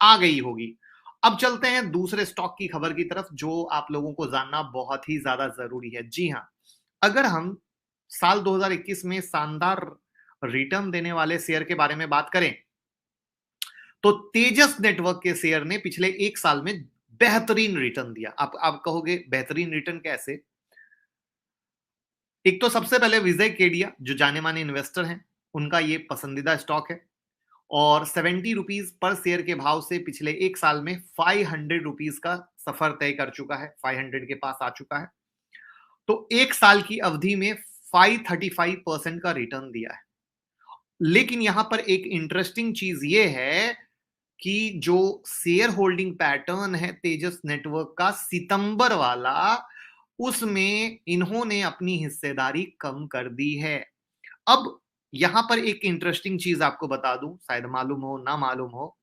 आ गई होगी। अब चलते हैं दूसरे स्टॉक की खबर की तरफ जो आप लोगों को जानना बहुत ही ज्यादा जरूरी है। जी हां, अगर हम साल 2021 में शानदार रिटर्न देने वाले शेयर के बारे में बात करें तो तेजस नेटवर्क के शेयर ने पिछले एक साल में बेहतरीन रिटर्न दिया। आप कहोगे बेहतरीन रिटर्न कैसे? एक तो सबसे पहले विजय केडिया जो जाने माने इन्वेस्टर हैं, उनका ये पसंदीदा स्टॉक है और 70 रुपीज पर शेयर के भाव से पिछले एक साल में 500 रुपीज का सफर तय कर चुका है, 500 के पास आ चुका है। तो एक साल की अवधि में 535% का रिटर्न दिया है। लेकिन यहां पर एक इंटरेस्टिंग चीज ये है कि जो शेयर होल्डिंग पैटर्न है तेजस नेटवर्क का सितंबर वाला, उसमें इन्होंने अपनी हिस्सेदारी कम कर दी है। अब यहां पर एक इंटरेस्टिंग चीज आपको बता दूं, शायद मालूम हो ना मालूम हो,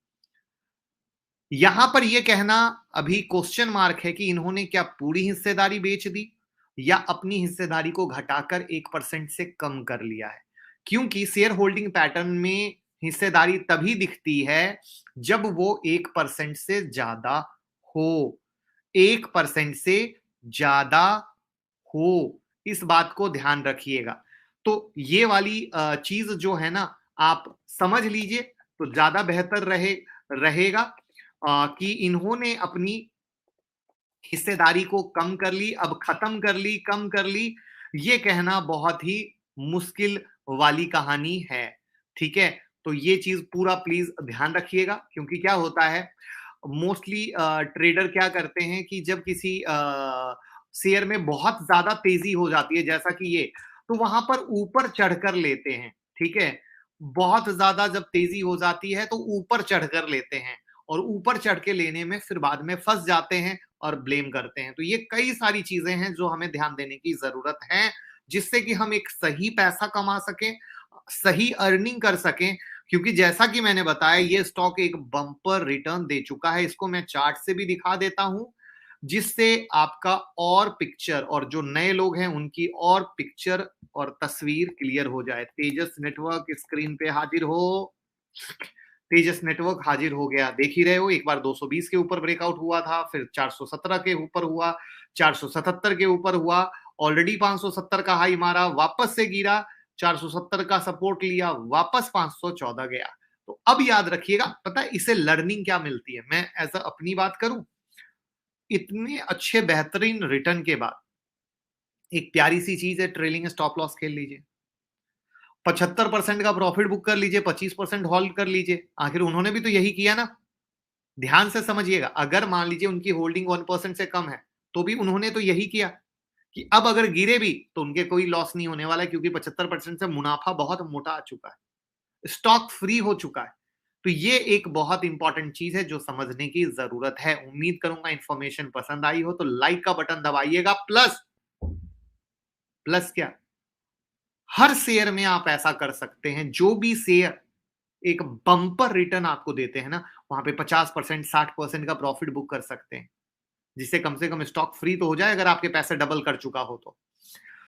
यहां पर यह कहना अभी क्वेश्चन मार्क है कि इन्होंने क्या पूरी हिस्सेदारी बेच दी या अपनी हिस्सेदारी को घटाकर 1% से कम कर लिया है। क्योंकि शेयर होल्डिंग पैटर्न में हिस्सेदारी तभी दिखती है जब वो 1% से ज्यादा हो, 1% से ज्यादा हो। इस बात को ध्यान रखिएगा। तो ये वाली चीज जो है ना, आप समझ लीजिए तो ज्यादा बेहतर रहेगा कि इन्होंने अपनी हिस्सेदारी को कम कर ली, अब खत्म कर ली, कम कर ली, ये कहना बहुत ही मुश्किल वाली कहानी है। ठीक है, तो ये चीज पूरा प्लीज ध्यान रखिएगा। क्योंकि क्या होता है, मोस्टली ट्रेडर क्या करते हैं कि जब किसी शेयर में बहुत ज्यादा तेजी हो जाती है जैसा कि ये, तो वहां पर ऊपर चढ़कर लेते हैं। ठीक है, बहुत ज्यादा जब तेजी हो जाती है तो ऊपर चढ़कर लेते हैं और ऊपर चढ़ के लेने में फिर बाद में फंस जाते हैं और ब्लेम करते हैं। तो ये कई सारी चीजें हैं जो हमें ध्यान देने की जरूरत है, जिससे कि हम एक सही पैसा कमा सकें, सही अर्निंग कर सकें। क्योंकि जैसा कि मैंने बताया, ये स्टॉक एक बम्पर रिटर्न दे चुका है। इसको मैं चार्ट से भी दिखा देता हूं, जिससे आपका और पिक्चर और जो नए लोग हैं उनकी और पिक्चर और तस्वीर क्लियर हो जाए। तेजस नेटवर्क स्क्रीन पे हाजिर हो। तेजस नेटवर्क हाजिर हो गया, देख ही रहे हो। एक बार 220 के ऊपर ब्रेकआउट हुआ था, फिर 417 के ऊपर हुआ, 477 के ऊपर हुआ, ऑलरेडी 570 का हाई मारा, वापस से गिरा, 470 का सपोर्ट लिया, वापस 514 गया। तो अब याद रखिएगा, पता है इसे लर्निंग क्या मिलती है। मैं एज अपनी बात करूं, इतने अच्छे बेहतरीन रिटर्न के बाद एक प्यारी सी चीज है, ट्रेलिंग स्टॉप लॉस खेल लीजिए। 75% का प्रॉफिट बुक कर लीजिए, 25% होल्ड कर लीजिए। आखिर उन्होंने भी तो यही किया ना। ध्यान से समझिएगा, अगर मान लीजिए उनकी होल्डिंग 1% से कम है तो भी उन्होंने तो यही किया कि अब अगर गिरे भी तो उनके कोई लॉस नहीं होने वाला है, क्योंकि 75% से मुनाफा बहुत मोटा आ चुका है, स्टॉक फ्री हो चुका है। तो ये एक बहुत इंपॉर्टेंट चीज है जो समझने की जरूरत है। उम्मीद करूंगा इंफॉर्मेशन पसंद आई हो तो लाइक का बटन दबाइएगा। प्लस प्लस क्या, हर शेयर में आप ऐसा कर सकते हैं, जो भी शेयर एक बम्पर रिटर्न आपको देते हैं ना, वहां पे 50% 60% का प्रॉफिट बुक कर सकते हैं, जिससे कम से कम स्टॉक फ्री तो हो जाए अगर आपके पैसे डबल कर चुका हो तो।